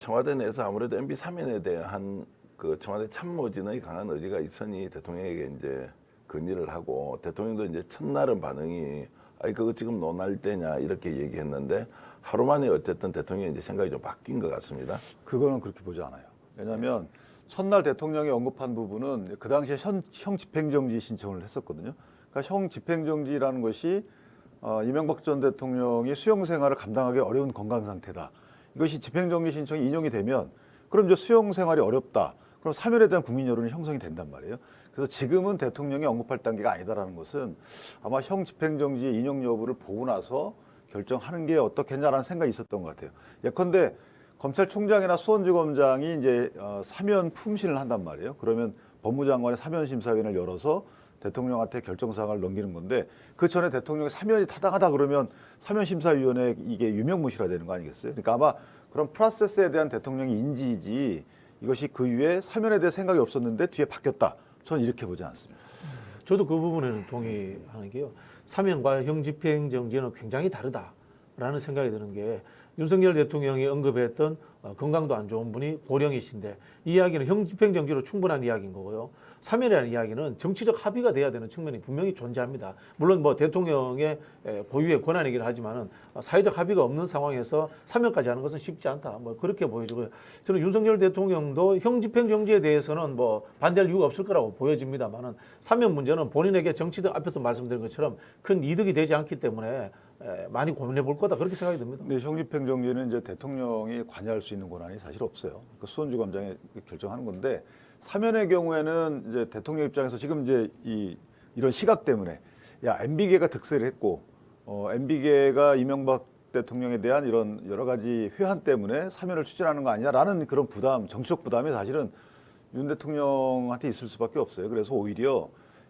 청와대 내에서 아무래도 MB 사면에 대한 그 청와대 참모진의 강한 의지가 있으니 대통령에게 이제 건의를 하고 대통령도 이제 첫날은 반응이 아니 그거 지금 논할 때냐 이렇게 얘기했는데 하루 만에 어쨌든 대통령이 이제 생각이 좀 바뀐 것 같습니다. 그거는 그렇게 보지 않아요. 왜냐하면 첫날 대통령이 언급한 부분은 그 당시에 형 집행정지 신청을 했었거든요. 그러니까 형 집행정지라는 것이 이명박 전 대통령이 수용 생활을 감당하기 어려운 건강 상태다. 이것이 집행정지 신청이 인용이 되면 그럼 이제 수용 생활이 어렵다. 그럼 사면에 대한 국민 여론이 형성이 된단 말이에요. 그래서 지금은 대통령이 언급할 단계가 아니다라는 것은 아마 형 집행정지의 인용 여부를 보고 나서 결정하는 게 어떻겠냐라는 생각이 있었던 것 같아요. 예컨대 검찰총장이나 수원지검장이 이제 사면 품신을 한단 말이에요. 그러면 법무장관의 사면심사위원회를 열어서 대통령한테 결정사항을 넘기는 건데 그 전에 대통령이 사면이 타당하다 그러면 사면심사위원회 이게 유명무실화되는 거 아니겠어요? 그러니까 아마 그런 프로세스에 대한 대통령의 인지이지 이것이 그 이후에 사면에 대해 생각이 없었는데 뒤에 바뀌었다. 저는 이렇게 보지 않습니다. 저도 그 부분에는 동의하는 게요. 사면과 형집행정지는 굉장히 다르다라는 생각이 드는 게 윤석열 대통령이 언급했던 건강도 안 좋은 분이 고령이신데 이 이야기는 형집행정지로 충분한 이야기인 거고요. 사면이라는 이야기는 정치적 합의가 돼야 되는 측면이 분명히 존재합니다. 물론 뭐 대통령의 고유의 권한이긴 하지만은 사회적 합의가 없는 상황에서 사면까지 하는 것은 쉽지 않다. 뭐 그렇게 보여지고요. 저는 윤석열 대통령도 형집행정지에 대해서는 뭐 반대할 이유가 없을 거라고 보여집니다만은 사면 문제는 본인에게 정치적 앞에서 말씀드린 것처럼 큰 이득이 되지 않기 때문에 많이 고민해 볼 거다 그렇게 생각이 듭니다. 네, 형집행정지는 이제 대통령이 관여할 수 있는 권한이 사실 없어요. 그러니까 수원지검장이 결정하는 건데 사면의 경우에는 이제 대통령 입장에서 지금 이제 이런 시각 때문에 야 MB계가 득세를 했고 MB계가 이명박 대통령에 대한 이런 여러 가지 회한 때문에 사면을 추진하는 거 아니냐라는 그런 부담, 정치적 부담이 사실은 윤 대통령한테 있을 수밖에 없어요. 그래서 오히려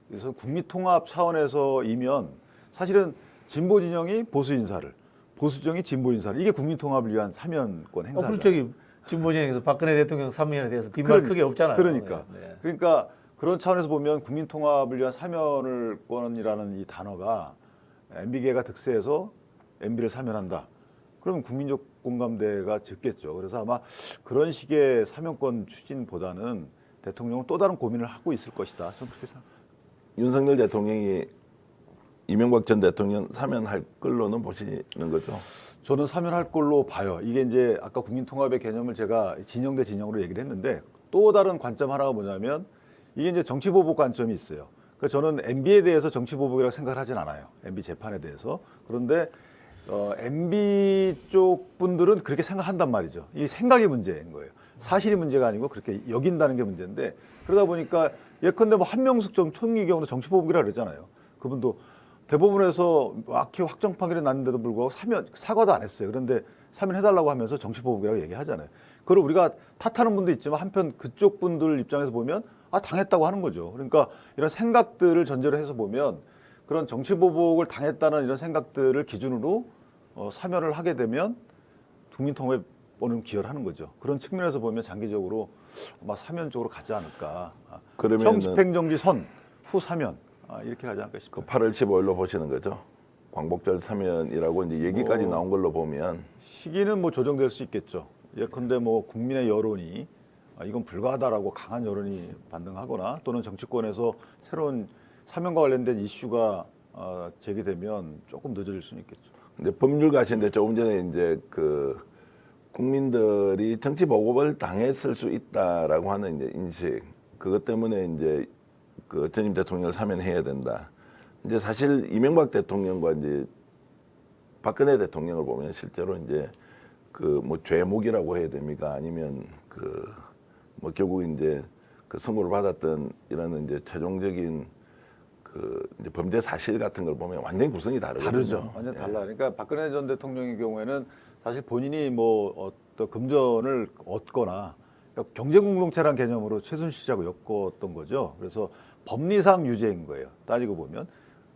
그래서 국민통합 차원에서이면 사실은 진보 진영이 보수 인사를, 보수 진영이 진보 인사를 이게 국민통합을 위한 사면권 행사죠. 그렇죠. 진보진영에서 박근혜 대통령 사면에 대해서 뒷말 크게 없잖아요. 그러니까. 네. 그러니까 그런 차원에서 보면 국민통합을 위한 사면권이라는 이 단어가 MB계가 득세해서 MB를 사면한다. 그러면 국민적 공감대가 적겠죠. 그래서 아마 그런 식의 사면권 추진보다는 대통령은 또 다른 고민을 하고 있을 것이다. 저는 그렇게 생각합니다. 윤석열 대통령이 이명박 전 대통령 사면할 걸로는 보시는 거죠? 저는 사면할 걸로 봐요. 이게 이제 아까 국민통합의 개념을 제가 진영 대 진영으로 얘기를 했는데 또 다른 관점 하나가 뭐냐면 이게 이제 정치보복 관점이 있어요. 그러니까 저는 MB에 대해서 정치보복이라고 생각을 하진 않아요. MB 재판에 대해서. 그런데 MB 쪽 분들은 그렇게 생각한단 말이죠. 이 생각이 문제인 거예요. 사실이 문제가 아니고 그렇게 여긴다는 게 문제인데 그러다 보니까 예컨대 뭐 한명숙 전 총리 경우도 정치보복이라고 그러잖아요. 그분도 대법원에서 막히 확정 판결이 났는데도 불구하고 사과도 안 했어요. 그런데 사면해달라고 하면서 정치보복이라고 얘기하잖아요. 그걸 우리가 탓하는 분도 있지만 한편 그쪽 분들 입장에서 보면 당했다고 하는 거죠. 그러니까 이런 생각들을 전제로 해서 보면 그런 정치보복을 당했다는 이런 생각들을 기준으로 사면을 하게 되면 국민통합에 어느 정도 기여를 하는 거죠. 그런 측면에서 보면 장기적으로 아마 사면 쪽으로 가지 않을까. 형 집행정지 선, 후 사면. 이렇게 가지 않을까 싶어요. 그 8월 15일로 보시는 거죠? 광복절 사면이라고 이제 얘기까지 나온 걸로 보면 시기는 뭐 조정될 수 있겠죠. 예컨대 뭐 국민의 여론이 이건 불가하다라고 강한 여론이 반등하거나 또는 정치권에서 새로운 사면과 관련된 이슈가 제기되면 조금 늦어질 수는 있겠죠. 근데 법률가신데 조금 전에 이제 그 국민들이 정치 보복을 당했을 수 있다라고 하는 이제 인식 그것 때문에 이제 그 전임 대통령을 사면해야 된다. 이제 사실 이명박 대통령과 이제 박근혜 대통령을 보면 실제로 이제 그 뭐 죄목이라고 해야 됩니까? 아니면 그 뭐 결국 이제 그 선고를 받았던 이런 이제 최종적인 그 이제 범죄 사실 같은 걸 보면 완전히 구성이 다르거든요. 다르죠. 완전 달라. 그러니까 박근혜 전 대통령의 경우에는 사실 본인이 뭐 어떤 금전을 얻거나 그러니까 경제공동체란 개념으로 최순실씨하고 엮었던 거죠. 그래서 법리상 유죄인 거예요. 따지고 보면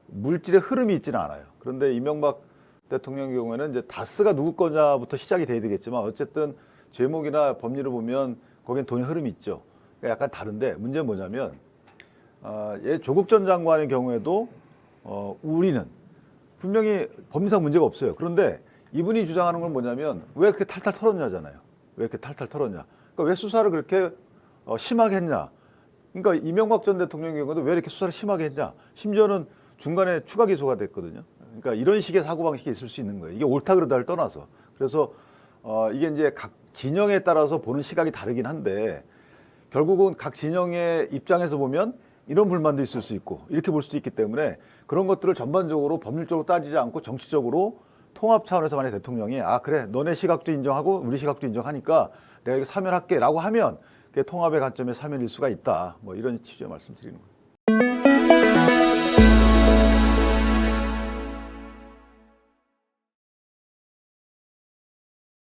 물질의 흐름이 있지는 않아요. 그런데 이명박 대통령의 경우에는 이제 다스가 누구 거냐부터 시작이 돼야 되겠지만 어쨌든 죄목이나 법리를 보면 거기엔 돈의 흐름이 있죠. 그러니까 약간 다른데 문제는 뭐냐면 조국 전 장관의 경우에도 우리는 분명히 법리상 문제가 없어요. 그런데 이분이 주장하는 건 뭐냐면 왜 그렇게 탈탈 털었냐잖아요. 왜 이렇게 탈탈 털었냐? 그러니까 왜 수사를 그렇게 심하게 했냐? 그러니까 이명박 전 대통령의 경우도 왜 이렇게 수사를 심하게 했냐? 심지어는 중간에 추가 기소가 됐거든요. 그러니까 이런 식의 사고방식이 있을 수 있는 거예요. 이게 옳다 그르다를 떠나서. 그래서 이게 이제 각 진영에 따라서 보는 시각이 다르긴 한데 결국은 각 진영의 입장에서 보면 이런 불만도 있을 수 있고 이렇게 볼 수도 있기 때문에 그런 것들을 전반적으로 법률적으로 따지지 않고 정치적으로 통합 차원에서 만약 대통령이 그래 너네 시각도 인정하고 우리 시각도 인정하니까 내가 이거 사면할게 라고 하면 그게 통합의 관점의 사면일 수가 있다. 뭐 이런 취지의 말씀드리는 거예요.